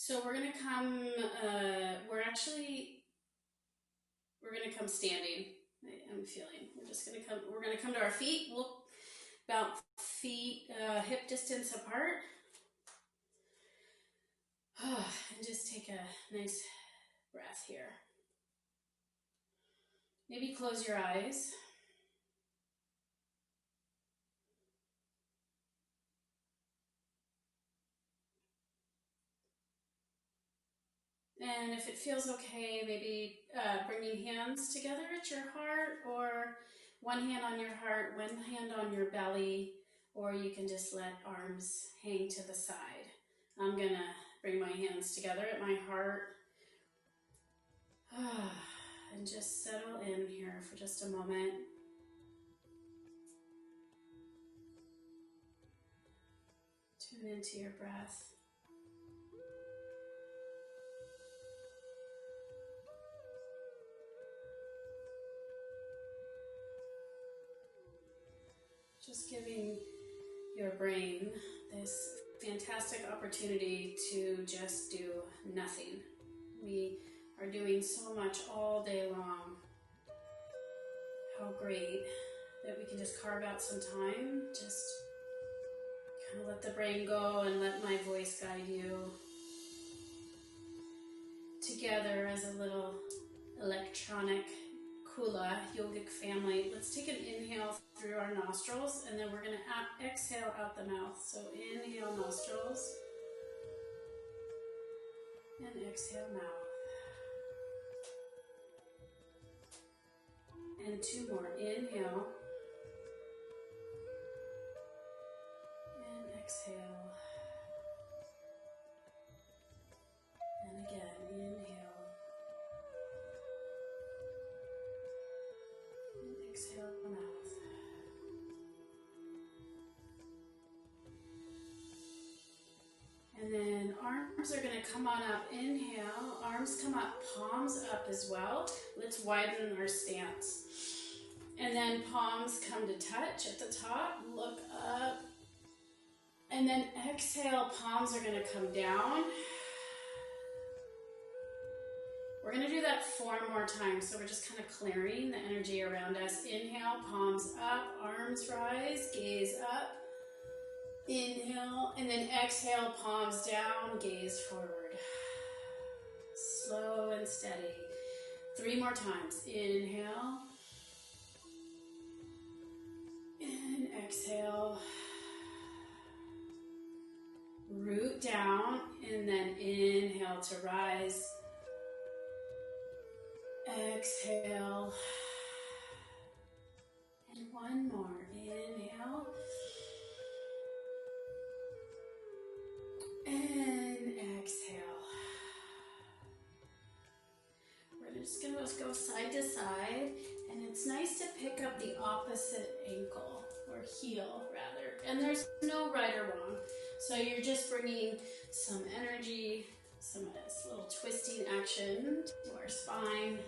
So we're gonna come. We're gonna come standing. I'm feeling. We're just gonna come. We're gonna come to our feet. We'll about feet hip distance apart, and just take a nice breath here. Maybe close your eyes. And if it feels okay, maybe bringing hands together at your heart, or one hand on your heart, one hand on your belly, or you can just let arms hang to the side. I'm gonna bring my hands together at my heart and just settle in here for just a moment. Tune into your breath. Just giving your brain this fantastic opportunity to just do nothing. We are doing so much all day long. How great that we can just carve out some time, just kind of let the brain go and let my voice guide you together as a little electronic Kula yogic family. Let's take an inhale through our nostrils, and then we're going to exhale out the mouth. So inhale nostrils and exhale mouth. And two more. Inhale and exhale. And again, inhale and exhale mouth. And then arms are going to come on up. Inhale, arms come up, palms up as well. Let's widen our stance. And then palms come to touch at the top, look up. And then exhale, palms are going to come down. We're going to do that 4 more times. So we're just kind of clearing the energy around us. Inhale, palms up, arms rise, gaze up. Inhale, and then exhale, palms down, gaze forward. Slow and steady. 3 more times. Inhale. And exhale. Root down, and then inhale to rise. Exhale. And 1 more. Inhale. And exhale. We're just going to go side to side, and it's nice to pick up the opposite ankle, or heel rather. And there's no right or wrong. So you're just bringing some energy, some little twisting action to our spine.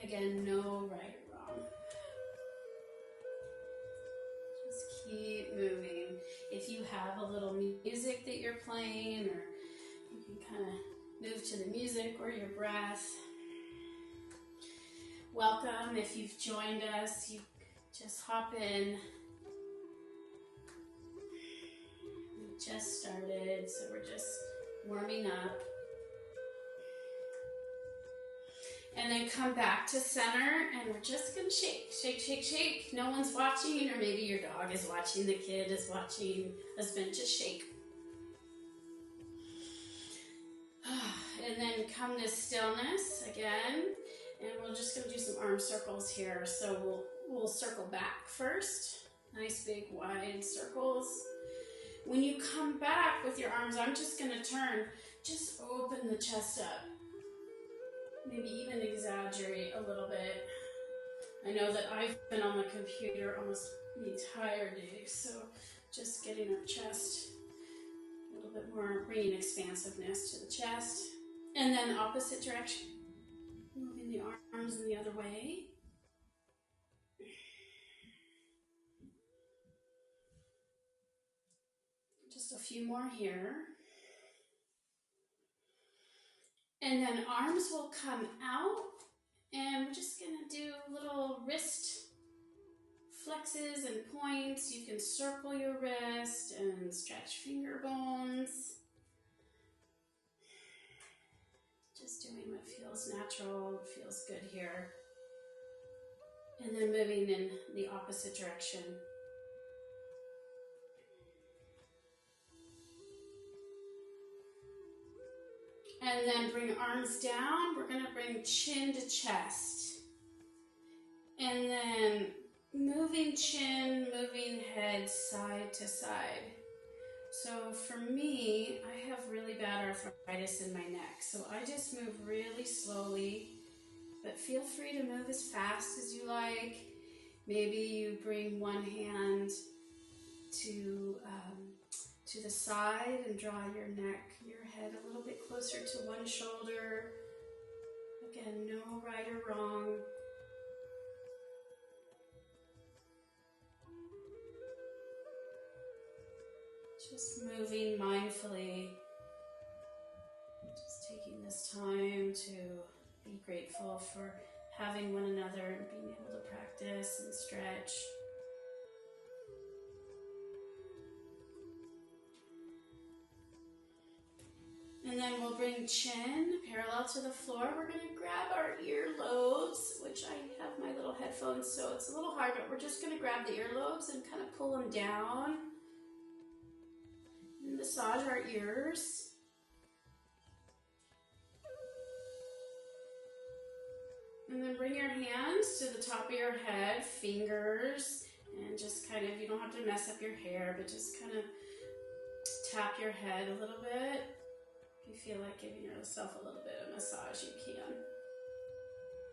Again, no right or wrong. Just keep moving. If you have a little music that you're playing, or you can kind of move to the music or your breath. Welcome. If you've joined us, you just hop in. We just started, so we're just warming up. And then come back to center, and we're just going to shake, shake, shake, shake. No one's watching, or maybe your dog is watching, the kid is watching. Husband, just shake. And then come to stillness again. And we're just going to do some arm circles here. So we'll circle back first. Nice big wide circles. When you come back with your arms, I'm just going to turn. Just open the chest up. Maybe even exaggerate a little bit. I know that I've been on the computer almost the entire day, so just getting our chest a little bit more, bringing expansiveness to the chest. And then opposite direction, moving the arms in the other way. Just a few more here. And then arms will come out, and we're just gonna do little wrist flexes and points. You can circle your wrist and stretch finger bones. Just doing what feels natural, what feels good here. And then moving in the opposite direction. And then bring arms down. We're going to bring chin to chest. And then moving chin, moving head side to side. So for me, I have really bad arthritis in my neck. So I just move really slowly, but feel free to move as fast as you like. Maybe you bring one hand to the side and draw your neck, your head a little bit closer to one shoulder. Again, no right or wrong. Just moving mindfully. Just taking this time to be grateful for having one another and being able to practice and stretch. And then we'll bring chin parallel to the floor. We're going to grab our earlobes, which I have my little headphones, so it's a little hard, but we're just going to grab the earlobes and kind of pull them down and massage our ears. And then bring your hands to the top of your head, fingers, and just kind of, you don't have to mess up your hair, but just kind of tap your head a little bit. If you feel like giving yourself a little bit of massage, you can.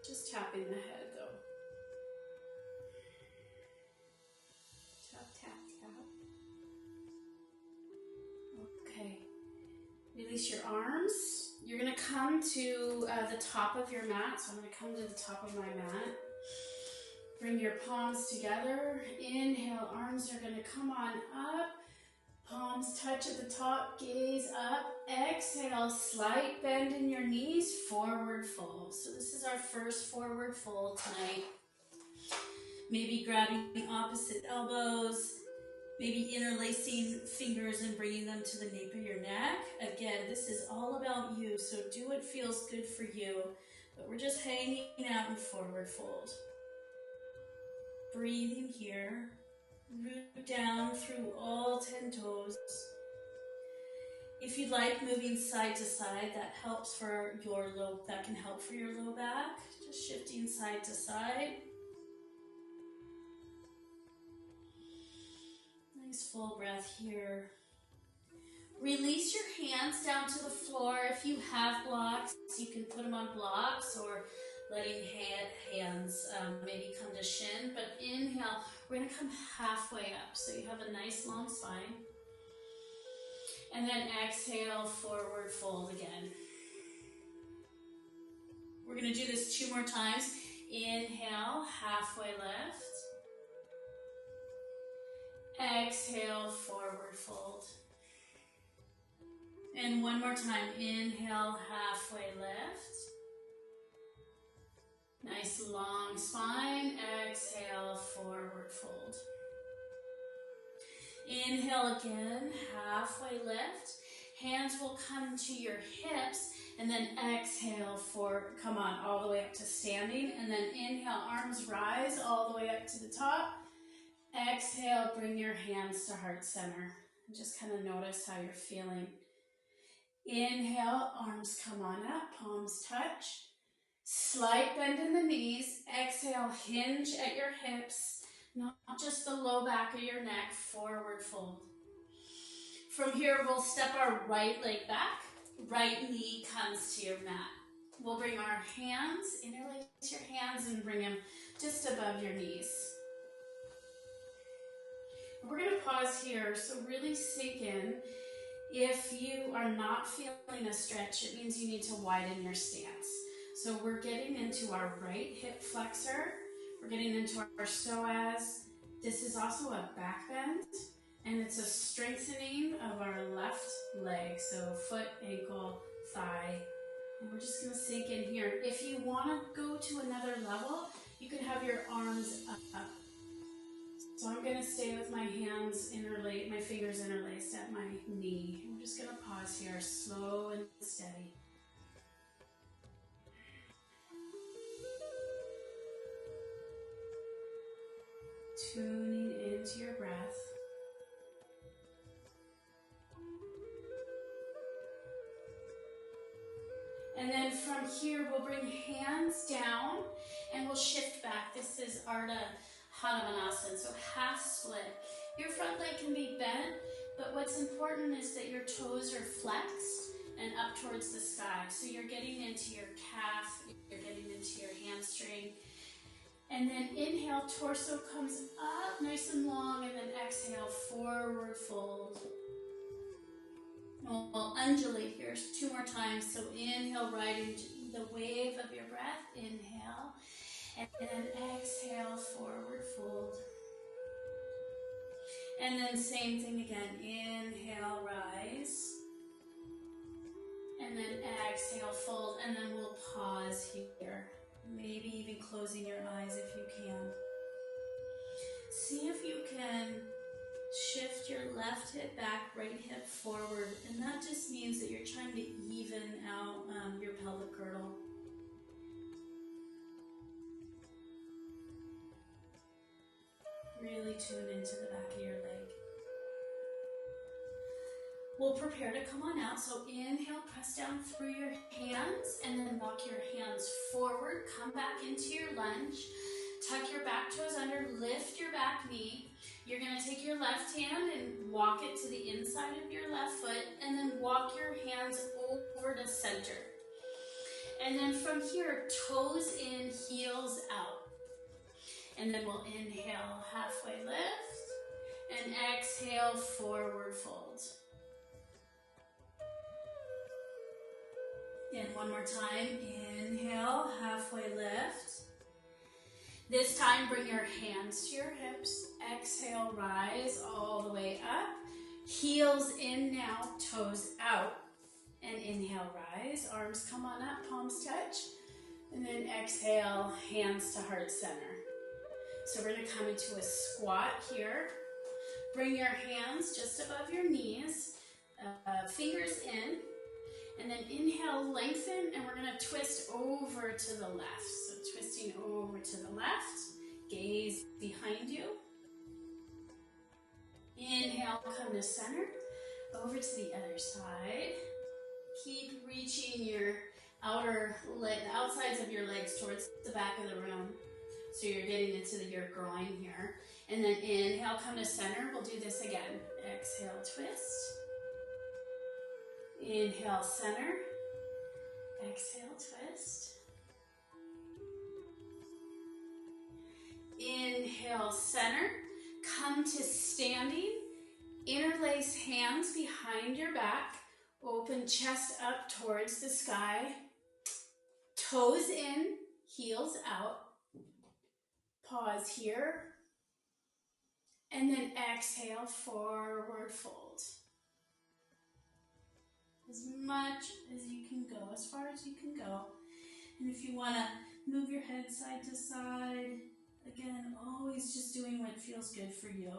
Just tapping the head though. Tap, tap, tap. Okay. Release your arms. You're going to come to the top of your mat. So I'm going to come to the top of my mat. Bring your palms together. Inhale, arms are going to come on up. Palms touch at the top, gaze up. Exhale, slight bend in your knees, forward fold. So this is our first forward fold tonight. Maybe grabbing the opposite elbows, maybe interlacing fingers and bringing them to the nape of your neck. Again, this is all about you, so do what feels good for you. But we're just hanging out in forward fold. Breathing here. Root down through all 10 toes. If you'd like, moving side to side, that helps for your low, that can help for your low back. Just shifting side to side. Nice full breath here. Release your hands down to the floor. If you have blocks, you can put them on blocks or letting hands maybe come to shin. But inhale, we're going to come halfway up. So you have a nice long spine. And then exhale, forward fold again. We're going to do this 2 more times. Inhale, halfway lift. Exhale, forward fold. And 1 more time. Inhale, halfway lift. Nice long spine. Exhale, forward fold. Inhale again, halfway lift. Hands will come to your hips, and then exhale for, come on, all the way up to standing. And then inhale, arms rise all the way up to the top. Exhale, bring your hands to heart center. And just kind of notice how you're feeling. Inhale, arms come on up, palms touch. Slight bend in the knees. Exhale, hinge at your hips. Not just the low back of your neck, forward fold. From here, we'll step our right leg back. Right knee comes to your mat. We'll bring our hands, interlace your hands and bring them just above your knees. We're going to pause here, so really sink in. If you are not feeling a stretch, it means you need to widen your stance. So we're getting into our right hip flexor. We're getting into our psoas. This is also a back bend, and it's a strengthening of our left leg. So foot, ankle, thigh, And we're just gonna sink in here. If you wanna go to another level, you can have your arms up. So I'm gonna stay with my hands interlaced, my fingers interlaced at my knee. We're just gonna pause here, slow and steady. Tuning into your breath. And then from here, we'll bring hands down and we'll shift back. This is Ardha Hanumanasana, so half split. Your front leg can be bent, but what's important is that your toes are flexed and up towards the sky. So you're getting into your calf, you're getting into your hamstring. And then inhale, torso comes up nice and long, and then exhale, forward fold. We'll undulate here 2 more times. So inhale right into the wave of your breath. Inhale. And then exhale, forward fold. And then same thing again. Inhale, rise. And then exhale, fold. And then we'll pause here. Maybe even closing your eyes if you can. See if you can shift your left hip back, right hip forward. And that just means that you're trying to even out your pelvic girdle. Really tune into the back of your leg. We'll prepare to come on out. So inhale, press down through your hands, and then walk your hands forward. Come back into your lunge. Tuck your back toes under, lift your back knee. You're going to take your left hand and walk it to the inside of your left foot, and then walk your hands over to center. And then from here, toes in, heels out. And then we'll inhale, halfway lift, and exhale, forward fold. And one more time, inhale, halfway lift. This time, bring your hands to your hips. Exhale, rise all the way up. Heels in now, toes out. And inhale, rise. Arms come on up, palms touch. And then exhale, hands to heart center. So we're going to come into a squat here. Bring your hands just above your knees, fingers in. And then inhale, lengthen, and we're going to twist over to the left. So twisting over to the left, gaze behind you. Inhale, come to center, over to the other side. Keep reaching your outsides of your legs towards the back of the room. So you're getting into your groin here. And then inhale, come to center. We'll do this again. Exhale, twist. Inhale, center. Exhale, twist. Inhale, center. Come to standing. Interlace hands behind your back. Open chest up towards the sky. Toes in, heels out. Pause here. And then exhale, forward fold. As much as you can go, as far as you can go. And if you want to move your head side to side, again, always just doing what feels good for you.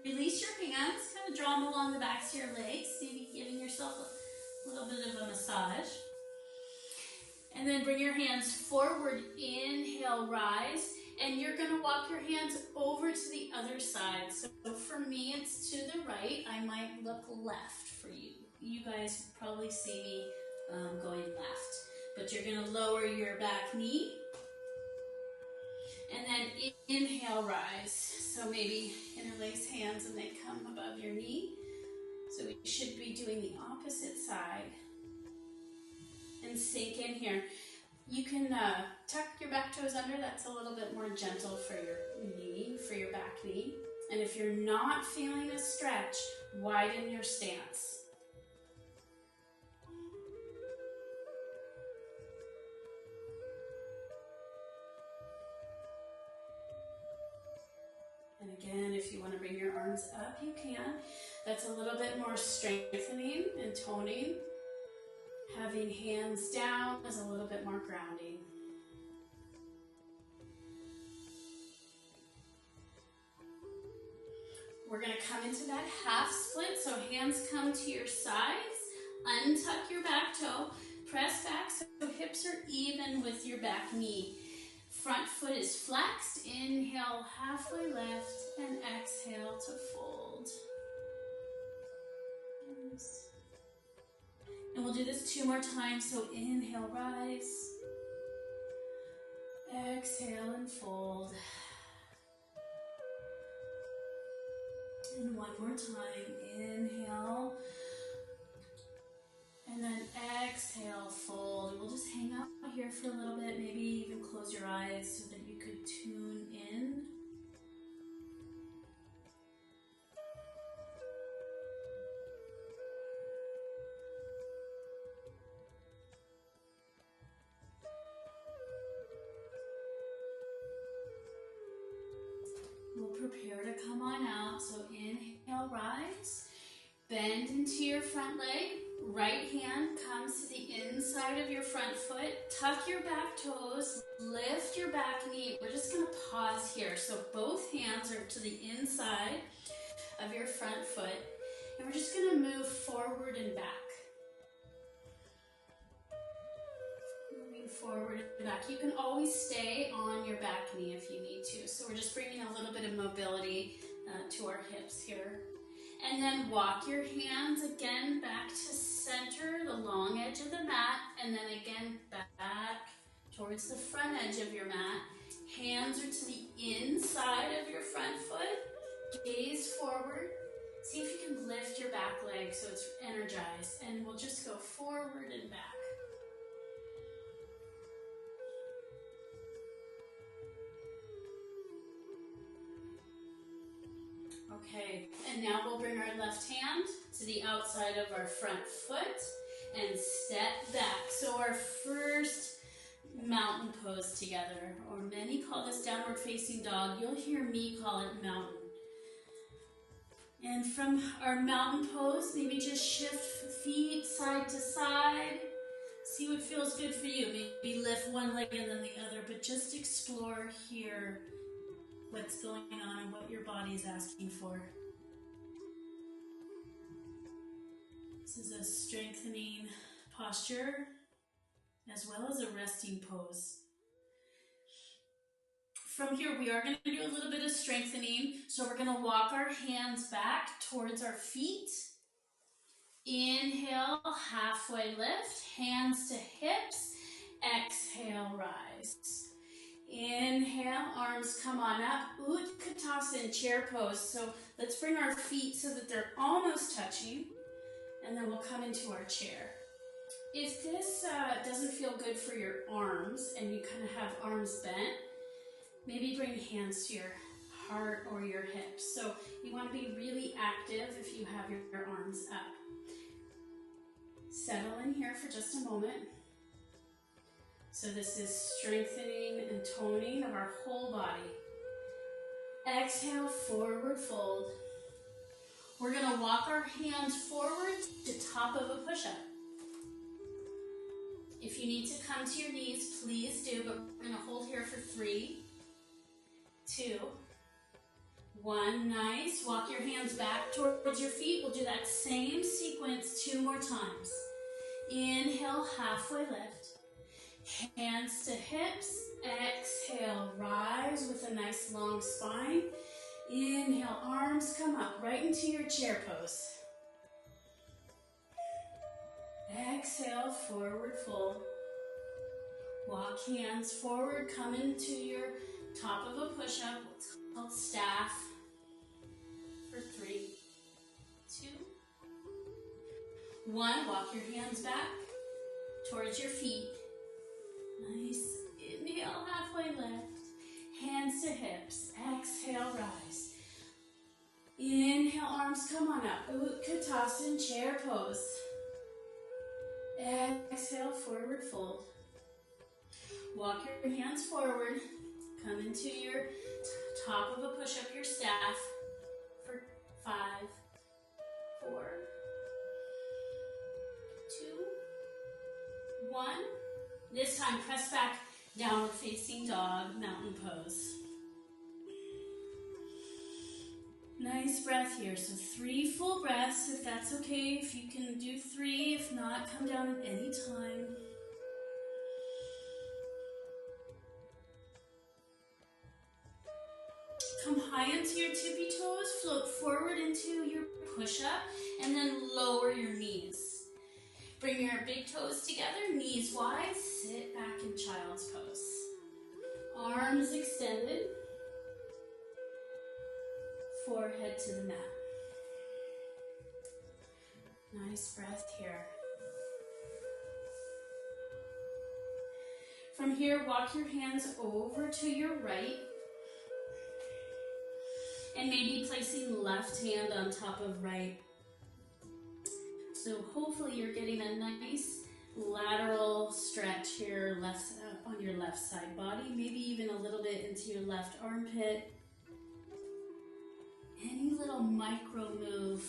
Release your hands, kind of draw them along the backs of your legs, maybe giving yourself a little bit of a massage. And then bring your hands forward, inhale, rise, and you're going to walk your hands over to the other side. So for me, it's to the right. I might look left for you. You guys probably see me going left. But you're going to lower your back knee. And then inhale, rise. So maybe interlace hands and they come above your knee. So we should be doing the opposite side. And sink in here. You can tuck your back toes under. That's a little bit more gentle for your knee, for your back knee. And if you're not feeling a stretch, widen your stance. And again, if you want to bring your arms up, you can. That's a little bit more strengthening and toning. Having hands down is a little bit more grounding. We're going to come into that half split, so hands come to your sides, untuck your back toe, press back so hips are even with your back knee. Front foot is flexed, inhale, halfway lift, and exhale to fold. And we'll do this 2 more times, so inhale, rise, exhale and fold. And one more time, inhale, and then exhale, fold. And we'll just hang out here for a little bit, maybe even close your eyes so that you could tune in. We'll prepare to come on out, so inhale, rise, bend into your front leg, right hand comes to the inside of your front foot, tuck your back toes, lift your back knee. We're just going to pause here, so both hands are to the inside of your front foot, and we're just going to move forward and back. Forward and back. You can always stay on your back knee if you need to. So we're just bringing a little bit of mobility to our hips here. And then walk your hands again back to center, the long edge of the mat, and then again back towards the front edge of your mat. Hands are to the inside of your front foot. Gaze forward. See if you can lift your back leg so it's energized. And we'll just go forward and back. Okay, and now we'll bring our left hand to the outside of our front foot and step back. So our first mountain pose together, or many call this downward facing dog. You'll hear me call it mountain. And from our mountain pose, maybe just shift feet side to side. See what feels good for you. Maybe lift one leg and then the other, but just explore here what's going on and what your body is asking for. This is a strengthening posture as well as a resting pose. From here, we are going to do a little bit of strengthening. So we're going to walk our hands back towards our feet. Inhale, halfway lift, hands to hips. Exhale, rise. Inhale, arms come on up, Utkatasana, chair pose. So let's bring our feet so that they're almost touching, and then we'll come into our chair. If this doesn't feel good for your arms and you kind of have arms bent, maybe bring hands to your heart or your hips. So you want to be really active if you have your arms up. Settle in here for just a moment. So this is strengthening and toning of our whole body. Exhale, forward fold. We're going to walk our hands forward to top of a push-up. If you need to come to your knees, please do, but we're going to hold here for 3, 2, 1. Nice. Walk your hands back towards your feet. We'll do that same sequence 2 more times. Inhale, halfway lift. Hands to hips, exhale, rise with a nice long spine. Inhale, arms come up right into your chair pose. Exhale, forward fold. Walk hands forward, come into your top of a push-up, what's called staff, for 3, 2, 1. Walk your hands back towards your feet. Nice. Inhale, halfway lift. Hands to hips. Exhale, rise. Inhale, arms come on up. Utkatasana, chair pose. Exhale, forward fold. Walk your hands forward. Come into your top of a push-up, your staff, for 5, 4, 2, one. This time, press back, downward facing dog, mountain pose. Nice breath here. So 3 full breaths, if that's okay. If you can do 3, if not, come down at any time. Come high into your tippy toes, float forward into your push-up, and then lower your knees. Bring your big toes together, knees wide, sit back in child's pose. Arms extended, forehead to the mat. Nice breath here. From here, walk your hands over to your right, and maybe placing left hand on top of right. So hopefully you're getting a nice lateral stretch here on your left side body, maybe even a little bit into your left armpit. Any little micro move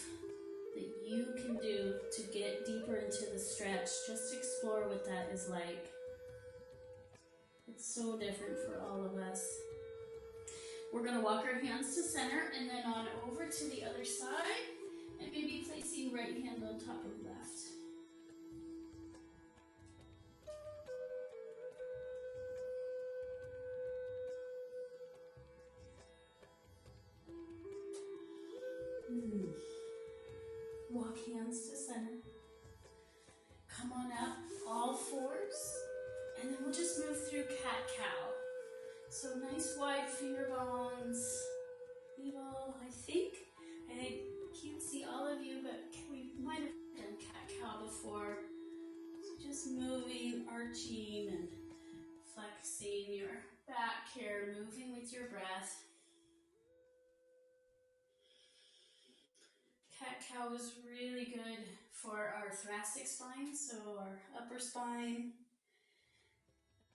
that you can do to get deeper into the stretch, just explore what that is like. It's so different for all of us. We're going to walk our hands to center and then on over to the other side, and maybe placing right hand on top of left. Walk hands to center. Come on up, all fours, and then we'll just move through cat-cow. So nice wide finger bones. Little, I think, I can't see all of you, but we might have done cat-cow before. So just moving, arching, and flexing your back here, moving with your breath. Cat-cow is really good for our thoracic spine, so our upper spine,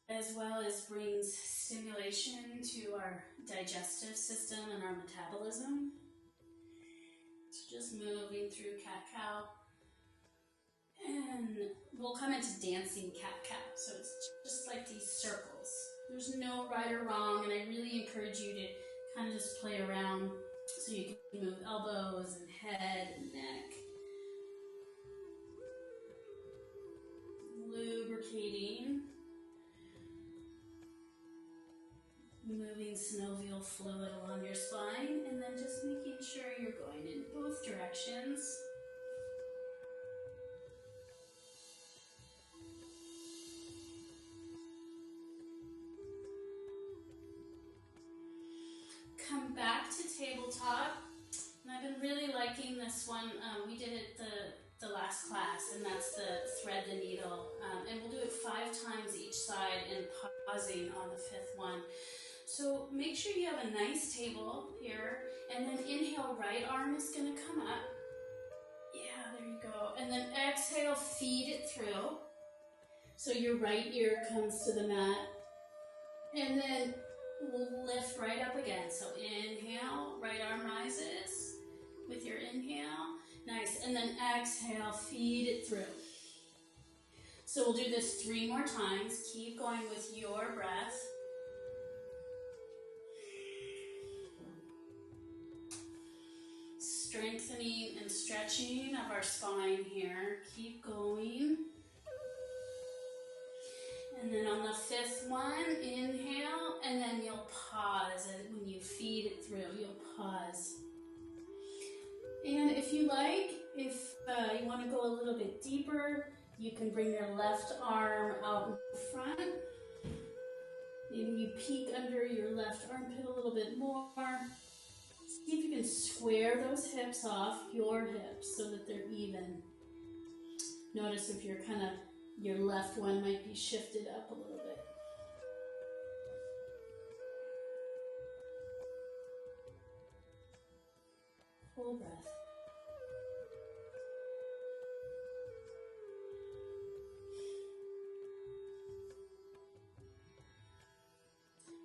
as well as brings stimulation to our digestive system and our metabolism. So just moving through cat-cow. And we'll come into dancing cat-cow. So it's just like these circles. There's no right or wrong, and I really encourage you to kind of just play around so you can move elbows and head and neck. Lubricating. Moving synovial fluid along your spine, and then just making sure you're going in both directions. Come back to tabletop, and I've been really liking this one. We did it the last class, and that's the thread the needle, and we'll do it 5 times each side and pausing on the 5th one. So make sure you have a nice table here, and then inhale, right arm is going to come up. Yeah, there you go. And then exhale, feed it through. So your right ear comes to the mat. And then we'll lift right up again. So inhale, right arm rises with your inhale. Nice. And then exhale, feed it through. So we'll do this 3 more times. Keep going with your breath. Strengthening and stretching of our spine here. Keep going. And then on the 5th one, inhale, and then you'll pause. And when you feed it through, you'll pause. And if you like, if you want to go a little bit deeper, you can bring your left arm out in front. Maybe you peek under your left armpit a little bit more. See if you can square those hips off your hips so that they're even. Notice if you're kind of, your left one might be shifted up a little bit. Full breath.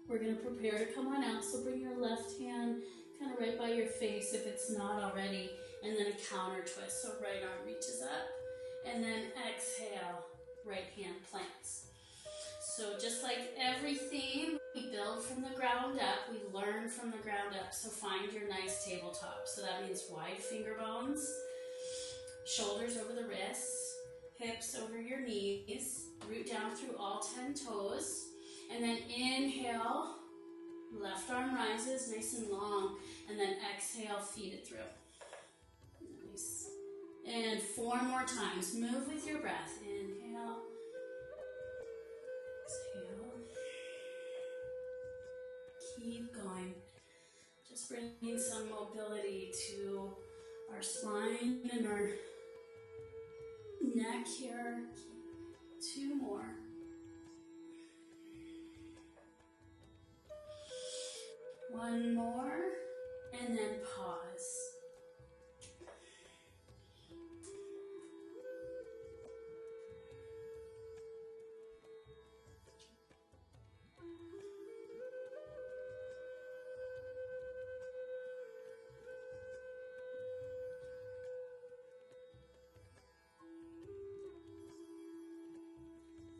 We're going to prepare to come on out, so bring your left hand kind of right by your face if it's not already, and then a counter twist. So right arm reaches up, and then exhale, right hand plants. So just like everything, we build from the ground up, we learn from the ground up. So find your nice tabletop. So that means wide finger bones, shoulders over the wrists, hips over your knees, root down through all 10 toes, and then inhale, left arm rises nice and long, and then exhale, feed it through. Nice. And 4 more times. Move with your breath. Inhale, exhale. Keep going. Just bringing some mobility to our spine and our neck here. 2 more. One more, and then pause.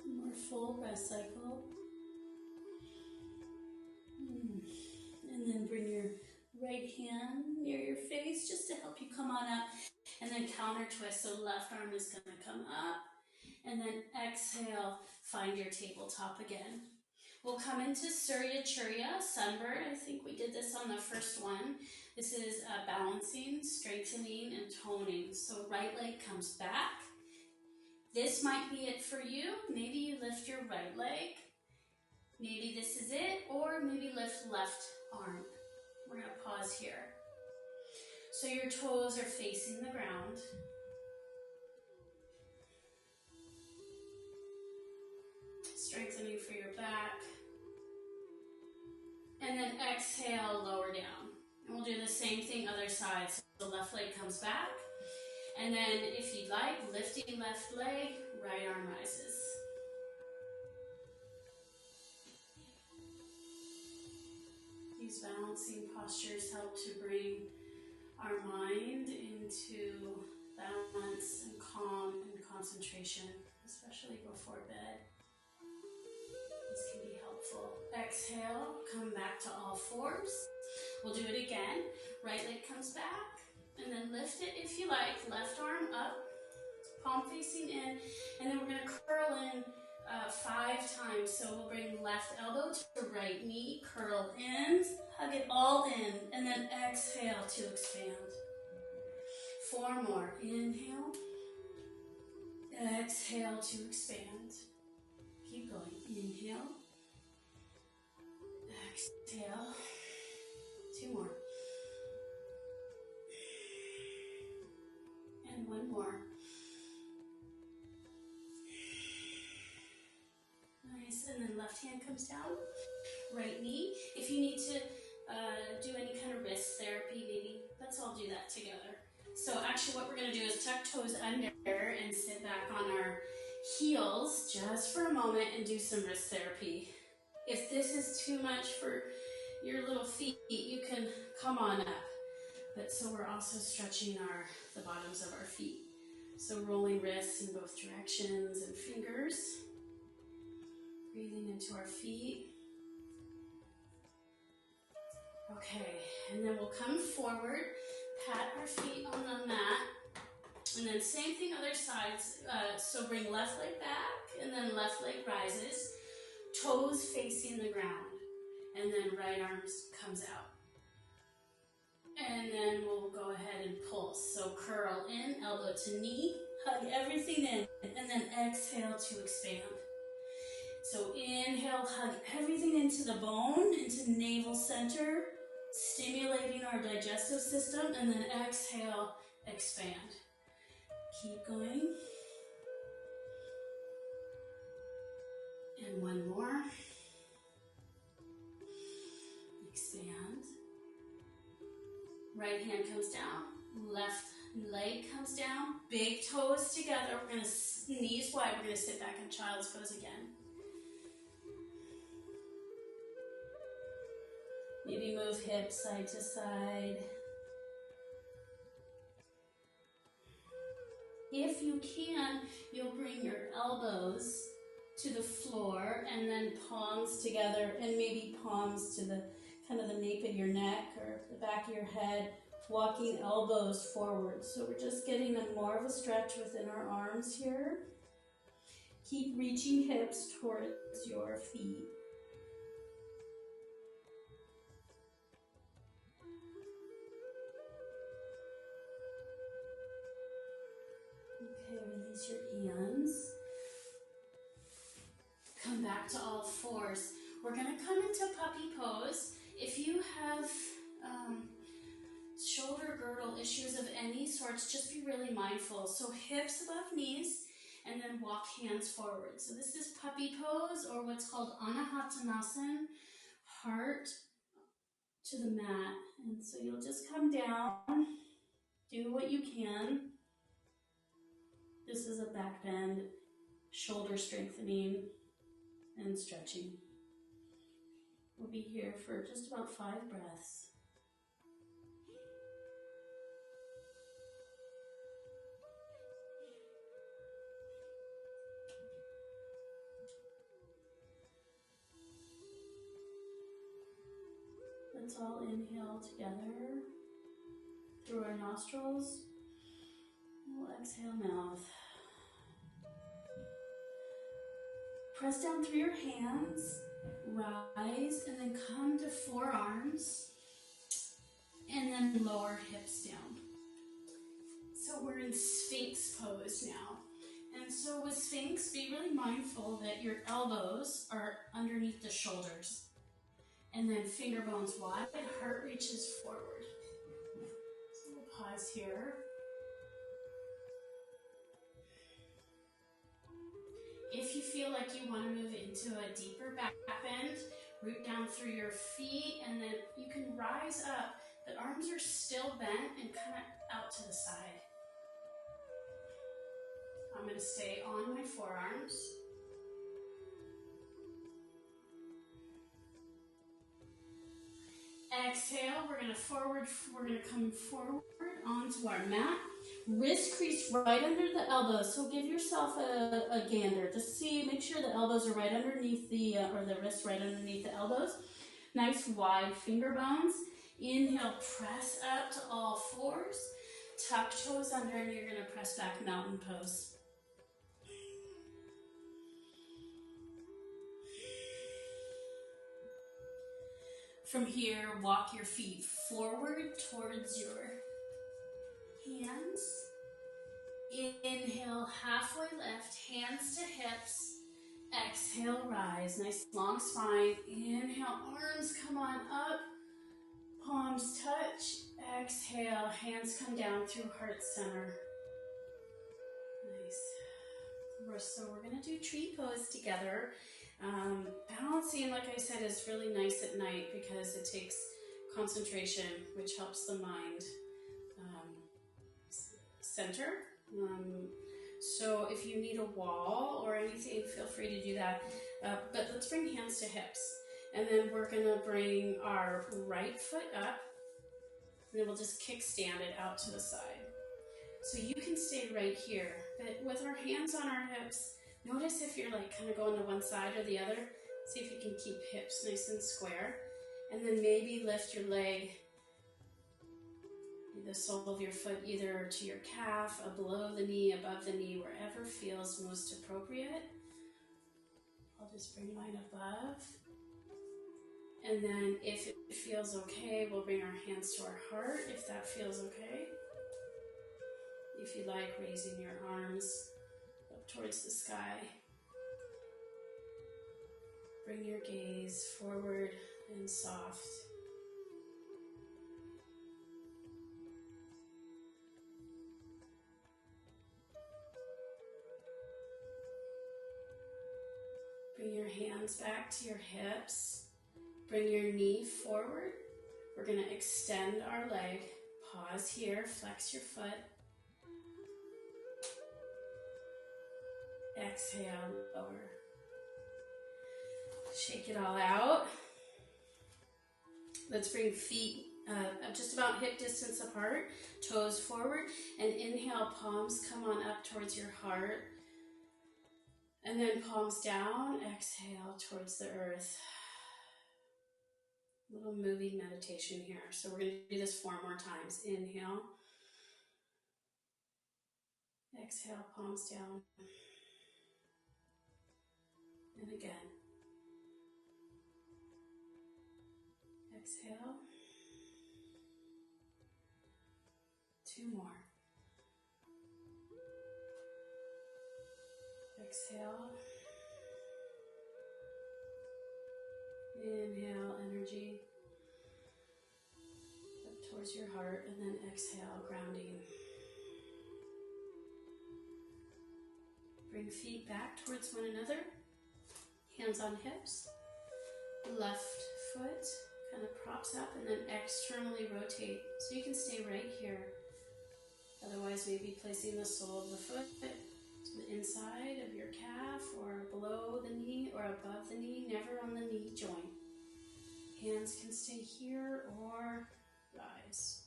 More full breath cycle. And then bring your right hand near your face just to help you come on up. And then counter twist, so left arm is going to come up. And then exhale, find your tabletop again. We'll come into Surya Churya, Sunbird. I think we did this on the first one. This is balancing, strengthening, and toning. So right leg comes back. This might be it for you. Maybe you lift your right leg. Maybe this is it, or maybe lift left arm. We're going to pause here. So your toes are facing the ground. Strengthening for your back. And then exhale, lower down. And we'll do the same thing other side. So the left leg comes back. And then if you'd like, lifting left leg, right arm rises. These balancing postures help to bring our mind into balance and calm and concentration, especially before bed. This can be helpful. Exhale, come back to all fours. We'll do it again. Right leg comes back, and then lift it if you like. Left arm up, palm facing in, and then we're going to curl in 5 times. So we'll bring left elbow to right knee, curl in, hug it all in, and then exhale to expand. 4 more. Inhale, exhale to expand. Keep going. Inhale, exhale. 2 more. And 1 more. Nice. And then left hand comes down. Right knee. If you need to do any kind of wrist therapy, maybe, let's all do that together. So actually what we're going to do is tuck toes under and sit back on our heels just for a moment and do some wrist therapy. If this is too much for your little feet, you can come on up. But so we're also stretching the bottoms of our feet. So rolling wrists in both directions and fingers. Breathing into our feet. Okay, and then we'll come forward, pat our feet on the mat, and then same thing other sides. So bring left leg back, and then left leg rises, toes facing the ground, and then right arm comes out. And then we'll go ahead and pulse. So curl in, elbow to knee, hug everything in, and then exhale to expand. So inhale, hug everything into the bone, into navel center, stimulating our digestive system, and then exhale, expand. Keep going. And 1 more. Expand. Right hand comes down, left leg comes down, big toes together. We're going to knees wide. We're going to sit back in child's pose again. Maybe move hips side to side. If you can, you'll bring your elbows to the floor and then palms together, and maybe palms to the kind of the nape of your neck or the back of your head, walking elbows forward. So we're just getting more of a stretch within our arms here. Keep reaching hips towards your feet. Okay, release your hands. Come back to all fours. We're going to come into puppy pose. If you have shoulder girdle issues of any sorts, just be really mindful. So hips above knees, and then walk hands forward. So this is puppy pose, or what's called Anahattanasana, heart to the mat. And so you'll just come down, do what you can. This is a back bend, shoulder strengthening and stretching. We'll be here for just about 5 breaths. Let's all inhale together through our nostrils. We'll exhale mouth. Press down through your hands, rise, and then come to forearms, and then lower hips down. So we're in Sphinx pose now. And so with Sphinx, be really mindful that your elbows are underneath the shoulders. And then finger bones wide, heart reaches forward. So we'll pause here. If you feel like you want to move into a deeper back bend, root down through your feet, and then you can rise up, but arms are still bent and kind of out to the side. I'm going to stay on my forearms. Exhale, we're going to come forward onto our mat. Wrist crease right under the elbows, so give yourself a gander. Just make sure the elbows are right underneath or the wrists right underneath the elbows. Nice wide finger bones. Inhale, press up to all fours. Tuck toes under, and you're going to press back, mountain pose. From here, walk your feet forward towards your hands. Inhale, halfway lift, hands to hips. Exhale, rise. Nice long spine. Inhale, arms come on up. Palms touch. Exhale, hands come down through heart center. Nice. So we're going to do tree pose together. Balancing, like I said, is really nice at night because it takes concentration, which helps the mind center. So if you need a wall or anything, feel free to do that. But let's bring hands to hips. And then we're going to bring our right foot up. And then we'll just kickstand it out to the side. So you can stay right here. But with our hands on our hips, notice if you're like kind of going to one side or the other. See if you can keep hips nice and square. And then maybe lift your leg, the sole of your foot, either to your calf, below the knee, above the knee, wherever feels most appropriate. I'll just bring mine above. And then if it feels okay, we'll bring our hands to our heart, if that feels okay. If you like, raising your arms up towards the sky. Bring your gaze forward and soft. Bring your hands back to your hips. Bring your knee forward. We're going to extend our leg. Pause here. Flex your foot. Exhale, lower. Shake it all out. Let's bring feet just about hip distance apart, toes forward, and inhale, palms come on up towards your heart, and then palms down, exhale towards the earth. Little moving meditation here. So we're going to do this 4 more times. Inhale, exhale, palms down, and again. Exhale. 2 more. Exhale. Inhale, energy up towards your heart, and then exhale, grounding. Bring feet back towards one another, hands on hips. Left foot kind of props up, and then externally rotate. So you can stay right here. Otherwise, maybe placing the sole of the foot to the inside of your calf, or below the knee, or above the knee, never on the knee joint. Hands can stay here or rise.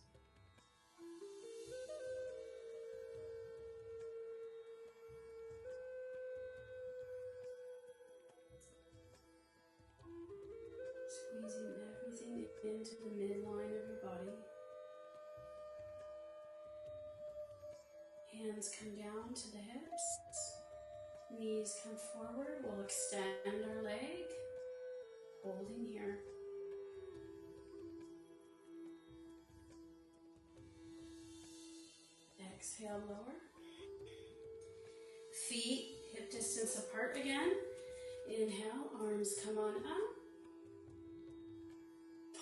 Squeezing everything into the midline of your body. Hands come down to the hips. Knees come forward. We'll extend our leg. Holding here. Exhale, lower. Feet hip distance apart again. Inhale, arms come on up.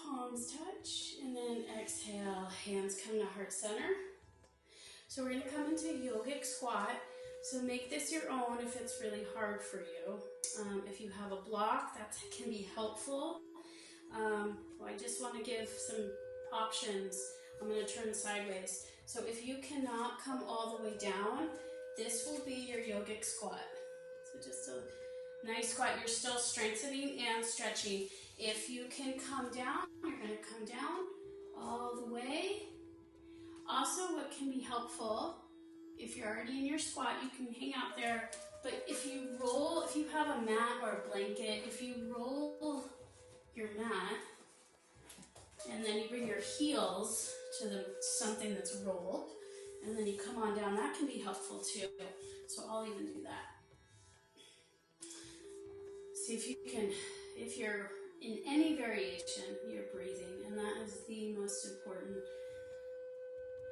Palms touch, and then exhale, hands come to heart center. So we're going to come into yogic squat. So make this your own if it's really hard for you. If you have a block, that can be helpful. I just want to give some options. I'm going to turn sideways. So if you cannot come all the way down, this will be your yogic squat. So just a nice squat. You're still strengthening and stretching. If you can come down, you're going to come down all the way. Also, what can be helpful, if you're already in your squat, you can hang out there. But if you roll, if you have a mat or a blanket, if you roll your mat, and then you bring your heels to something that's rolled, and then you come on down, that can be helpful too. So I'll even do that. See if you can, if you're in any variation, you're breathing, and that is the most important.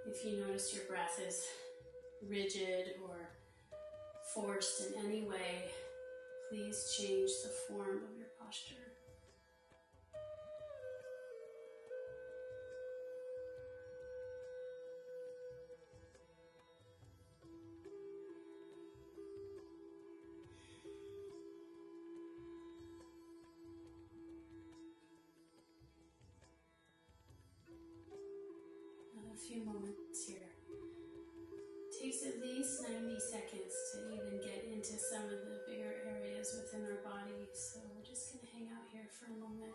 If you notice your breath is rigid or forced in any way, please change the form of your posture. A few moments here. Takes at least 90 seconds to even get into some of the bigger areas within our body, so we're just going to hang out here for a moment.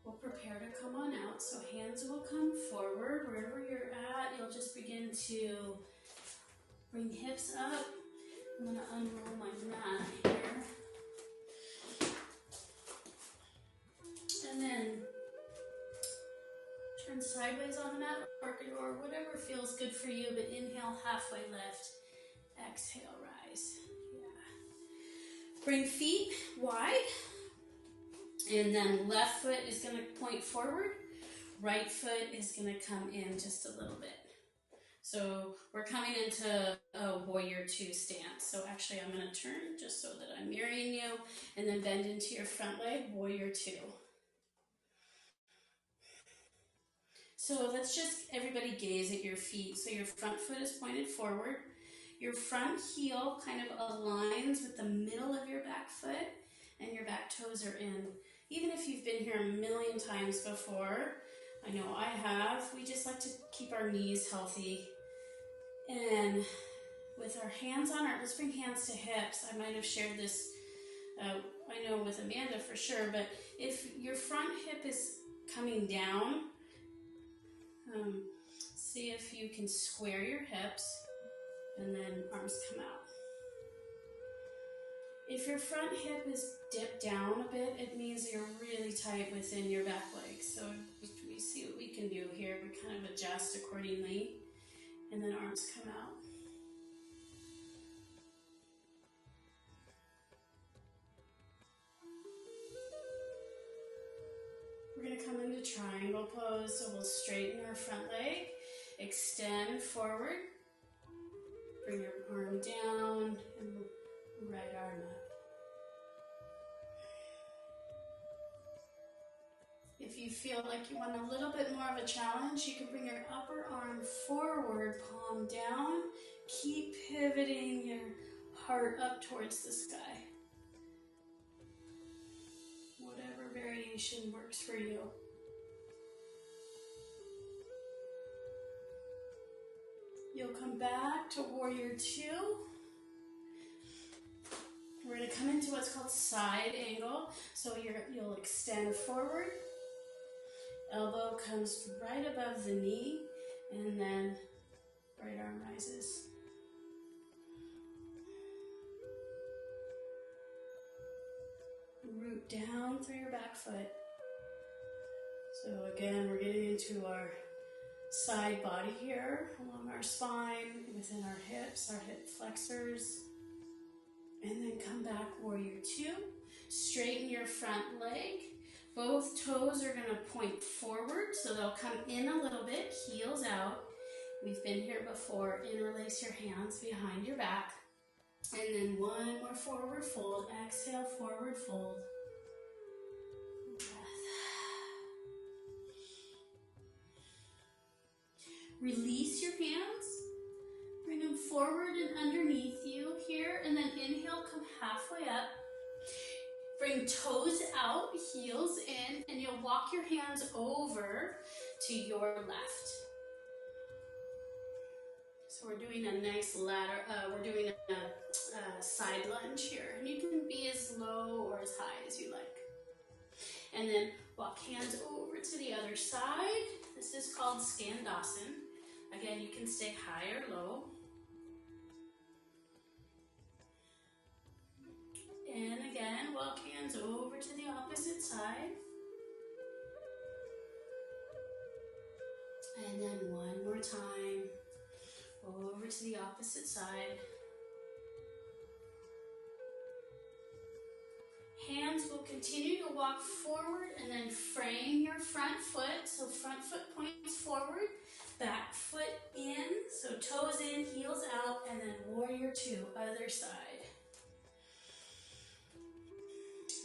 We'll prepare to come on out, so hands will come forward. Wherever you're at, you'll just begin to bring hips up. I'm going to unroll my mat here. And then turn sideways on the mat or whatever feels good for you, but inhale halfway lift. Exhale, rise. Yeah. Bring feet wide. And then left foot is going to point forward. Right foot is going to come in just a little bit. So we're coming into a warrior 2 stance. So actually I'm going to turn just so that I'm mirroring you, and then bend into your front leg, warrior 2. So let's just everybody gaze at your feet. So your front foot is pointed forward. Your front heel kind of aligns with the middle of your back foot, and your back toes are in. Even if you've been here a million times before, I know I have, we just like to keep our knees healthy. And with our hands on our, let's bring hands to hips. I might have shared this, I know with Amanda for sure, but if your front hip is coming down, see if you can square your hips and then arms come out. If your front hip is dipped down a bit, it means you're really tight within your back leg. So we see what we can do here. We kind of adjust accordingly, and then arms come out. We're going to come into triangle pose, so we'll straighten our front leg, extend forward, bring your arm down, and right arm up. If you feel like you want a little bit more of a challenge, you can bring your upper arm forward, palm down. Keep pivoting your heart up towards the sky. Whatever variation works for you. You'll come back to warrior two. We're going to come into what's called side angle. So you'll extend forward. Elbow comes right above the knee, and then right arm rises. Root down through your back foot. So again, we're getting into our side body here, along our spine, within our hips, our hip flexors. And then come back, warrior two. Straighten your front leg. Both toes are going to point forward, so they'll come in a little bit, heels out. We've been here before. Interlace your hands behind your back. And then one more forward fold. Exhale, forward fold. Breath. Release your hands. Bring them forward and underneath you here. And then inhale, come halfway up. Bring toes out, heels in, and you'll walk your hands over to your left. So we're doing a nice ladder, we're doing a side lunge here. And you can be as low or as high as you like. And then walk hands over to the other side. This is called Skandasana. Again, you can stay high or low. And again, walk hands over to the opposite side. And then one more time, over to the opposite side. Hands will continue to walk forward and then frame your front foot. So front foot points forward, back foot in. So toes in, heels out, and then warrior two, other side.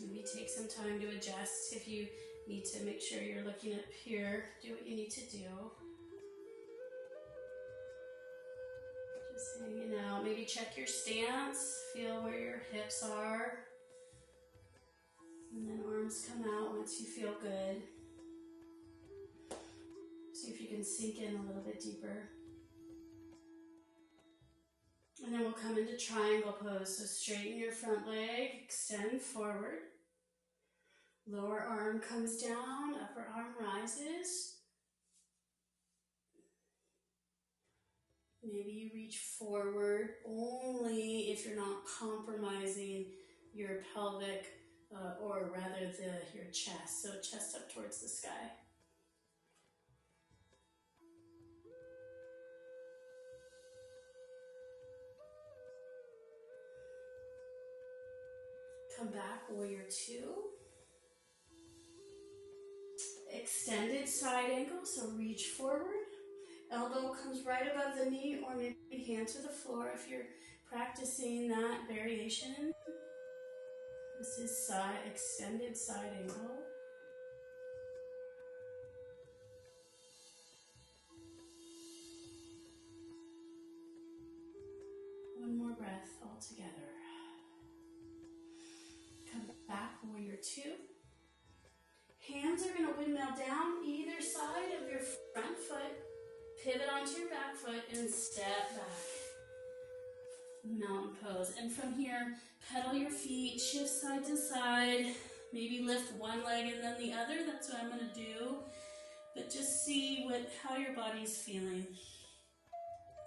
Maybe take some time to adjust if you need to make sure you're looking up here. Do what you need to do. Just hanging out. Maybe check your stance. Feel where your hips are. And then arms come out once you feel good. See if you can sink in a little bit deeper. And then we'll come into triangle pose. So straighten your front leg, extend forward. Lower arm comes down, upper arm rises. Maybe you reach forward only if you're not compromising your pelvic or rather your chest. So chest up towards the sky. Come back, warrior two. Extended side angle, so reach forward. Elbow comes right above the knee, or maybe hand to the floor if you're practicing that variation. This is extended side angle. One more breath all together. Come back, warrior two. Hands are going to windmill down either side of your front foot. pivot onto your back foot and step back. Mountain pose. And from here, pedal your feet, shift side to side. Maybe lift one leg and then the other. That's what I'm going to do. But just see how your body's feeling.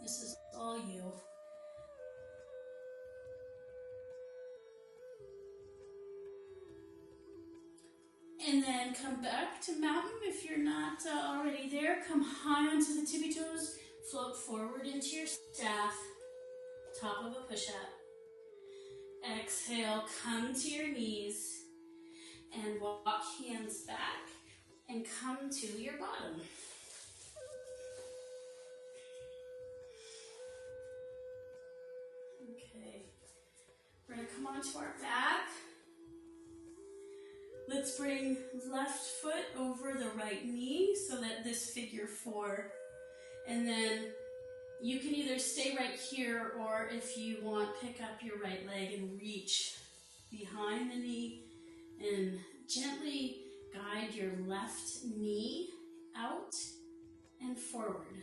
This is all you. And then come back to mountain if you're not already there. Come high onto the tippy toes. Float forward into your staff. Top of a push-up. Exhale, come to your knees. And walk hands back. And come to your bottom. Okay. We're going to come onto our back. Let's bring left foot over the right knee so that this figure 4. And then you can either stay right here or if you want, pick up your right leg and reach behind the knee and gently guide your left knee out and forward.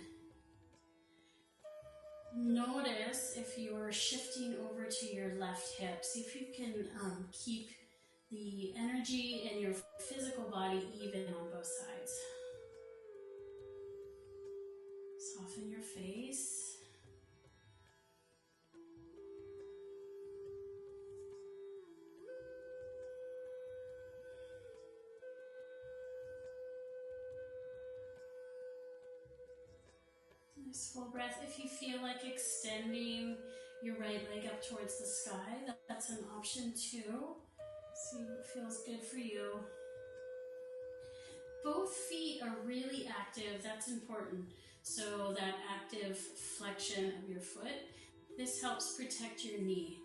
Notice if you're shifting over to your left hip. See if you can keep the energy in your physical body even on both sides. Soften your face. Nice full breath. If you feel like extending your right leg up towards the sky, that's an option too. See what feels good for you. Both feet are really active. That's important. So that active flexion of your foot, this helps protect your knee.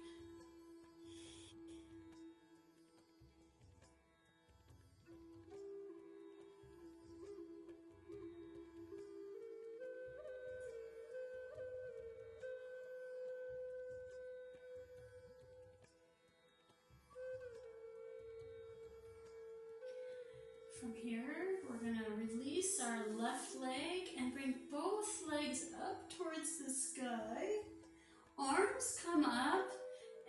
From here, we're going to release our left leg and bring both legs up towards the sky. Arms come up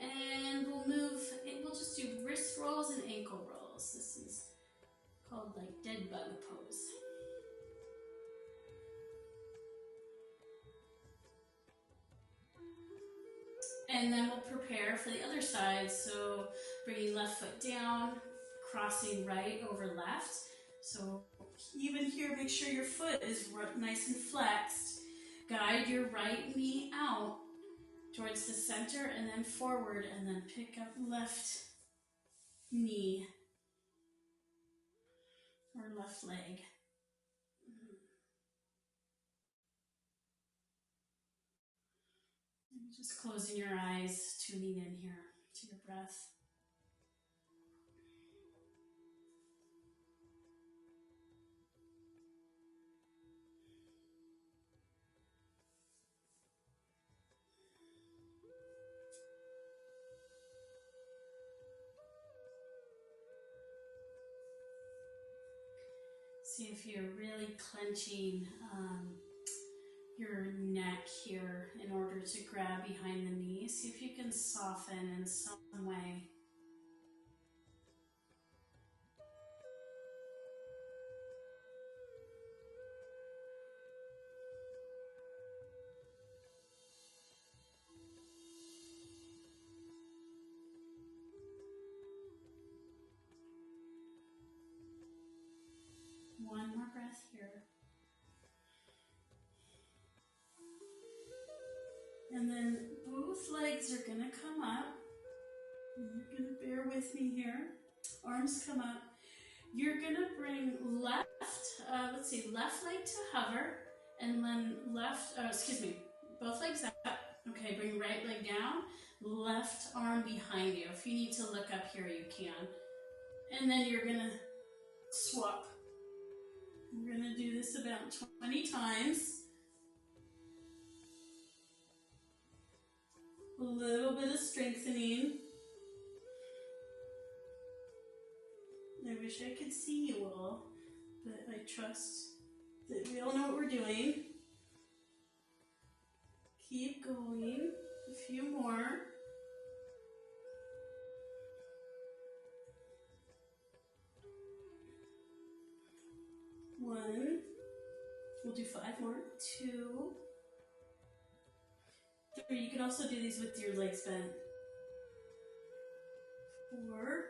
and we'll move, we'll just do wrist rolls and ankle rolls. This is called like dead bug pose. And then we'll prepare for the other side. So bringing left foot down, crossing right over left. So even here, make sure your foot is nice and flexed. Guide your right knee out towards the center and then forward, and then pick up left knee or left leg. And just closing your eyes, tuning in here to your breath. See if you're really clenching your neck here in order to grab behind the knee. See if you can soften in some way. One more breath here. And then both legs are going to come up. And you're going to bear with me here. Arms come up. You're going to bring left leg to hover. And then both legs up. Okay, bring right leg down. Left arm behind you. If you need to look up here, you can. And then you're going to swap. We're going to do this about 20 times. A little bit of strengthening. I wish I could see you all, but I trust that we all know what we're doing. Keep going. A few more. One. We'll do 5 more. 2. 3. You can also do these with your legs bent. 4.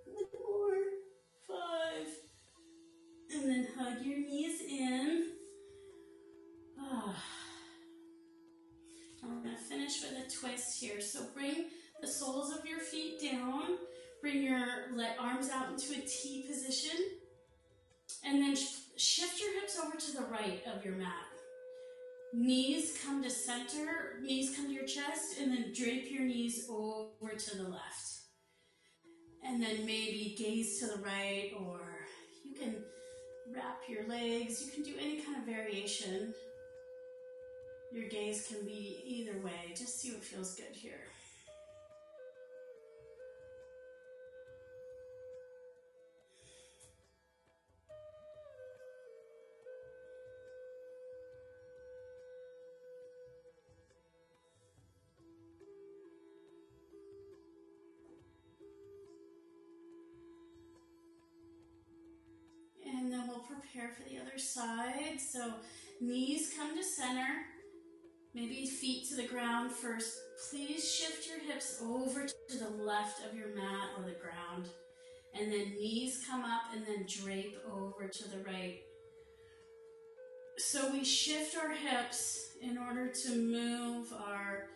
1 more. 5. And then hug your knees in. And we're going to finish with a twist here. So bring the soles of your feet down. Bring your arms out into a T position. And then shift your hips over to the right of your mat. Knees come to center, knees come to your chest, and then drape your knees over to the left. And then maybe gaze to the right, or you can wrap your legs. You can do any kind of variation. Your gaze can be either way. Just see what feels good here. And then we'll prepare for the other side. So knees come to center. Maybe feet to the ground first. Please shift your hips over to the left of your mat or the ground. And then knees come up and then drape over to the right. So we shift our hips in order to move our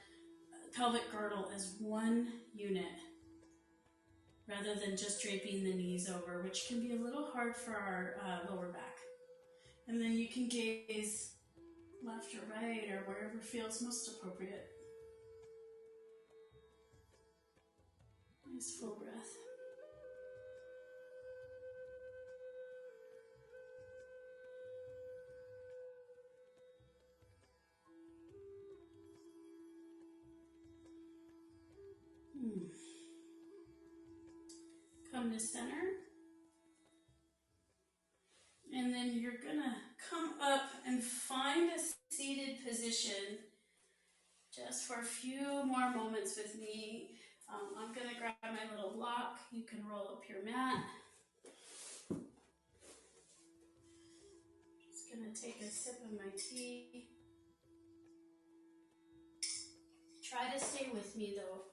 pelvic girdle as one unit, rather than just draping the knees over, which can be a little hard for our lower back. And then you can gaze left or right or wherever feels most appropriate. Nice full breath. Come to center. And then you're gonna come up and find a seated position just for a few more moments with me. I'm gonna grab my little block. You can roll up your mat. Just gonna take a sip of my tea. Try to stay with me though.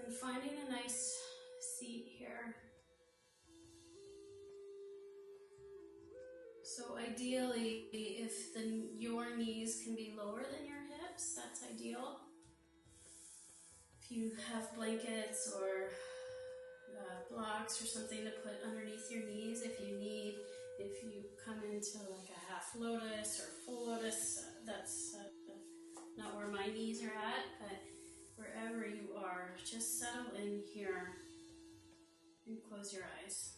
And finding a nice seat here. So ideally, if your knees can be lower than your hips, that's ideal. If you have blankets or blocks or something to put underneath your knees, if you come into like a half lotus or full lotus, that's not where my knees are at, but wherever you are, just settle in here and close your eyes.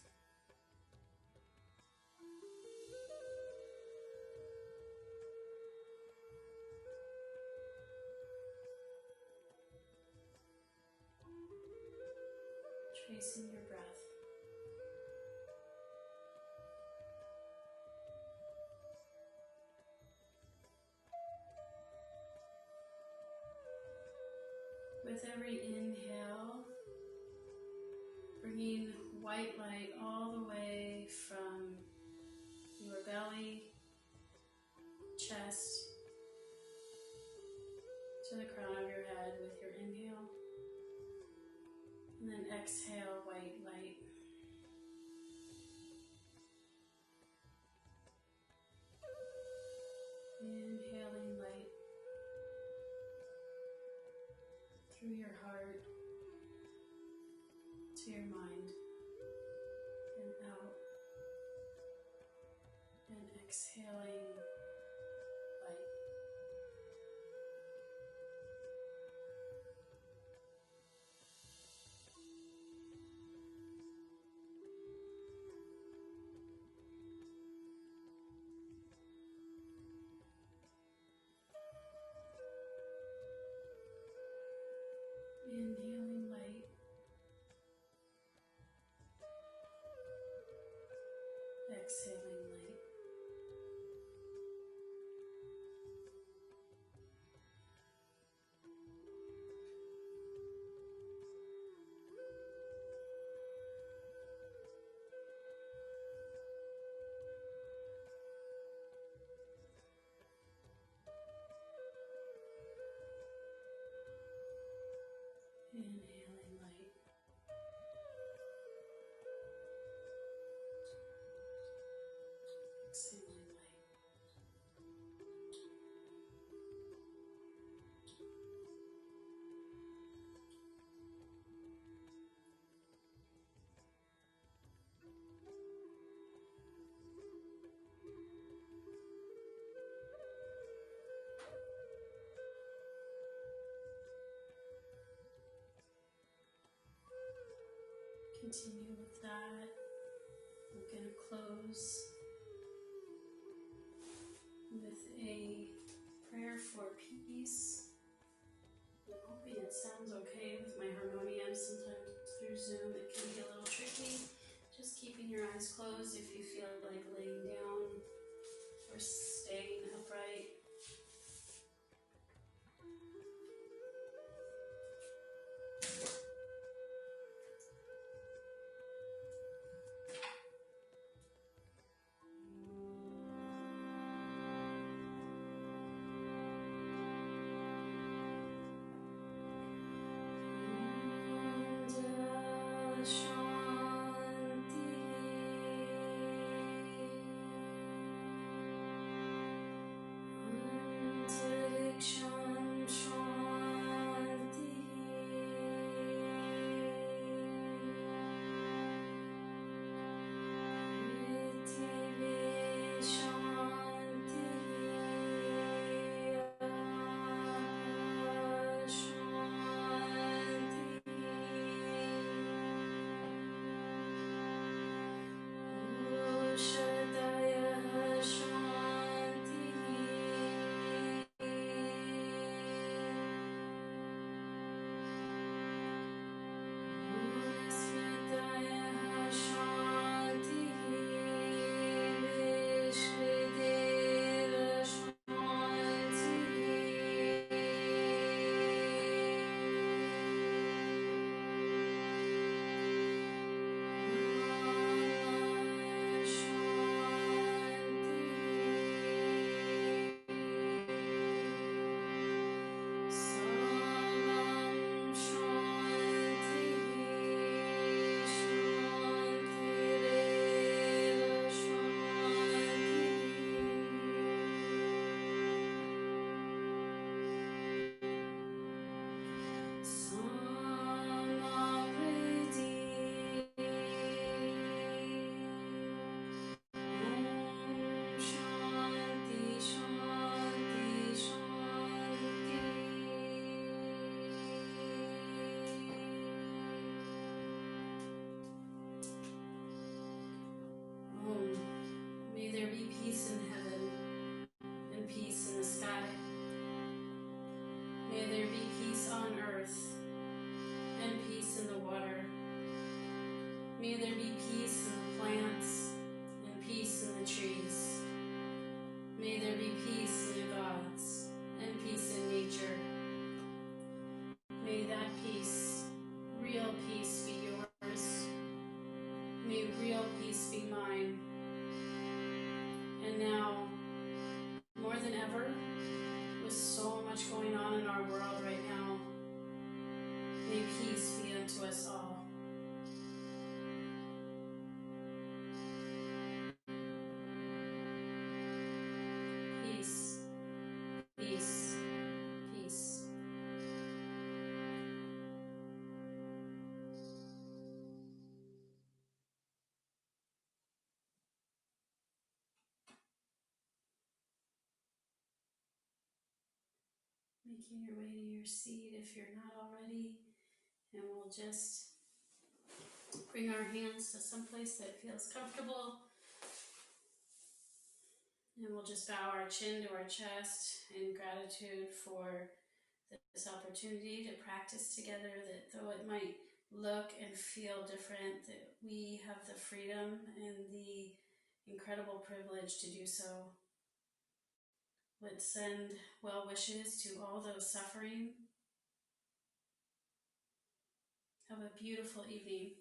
Tracing your breath. With every inhale, bringing white light all the way from your belly, chest, to the crown of your head with your inhale. And then exhale, white light. Inhaling light through your heart to your mind and out. And exhaling light. Inhaling light. Exhaling light. Inhaling light. Exhaling light. Continue with that. We're going to close with a prayer for peace. I'm hoping it sounds okay with my harmonium. Sometimes through Zoom it can be a little tricky. Just keeping your eyes closed if you feel like laying down or staying upright. May there be peace in heaven and peace in the sky. May there be peace on earth and peace in the water. May there be peace in the plants and peace in the trees. May there be peace in the gods and peace in nature. May that peace, real peace, be yours. May real peace be mine. And now, more than ever, with so much going on in our world right now, may peace be unto us all. Peace, peace, peace. Making your way to your seat if you're not already, and we'll just bring our hands to someplace that feels comfortable, and we'll just bow our chin to our chest in gratitude for this opportunity to practice together, that though it might look and feel different, that we have the freedom and the incredible privilege to do so. Let's send well wishes to all those suffering. Have a beautiful evening.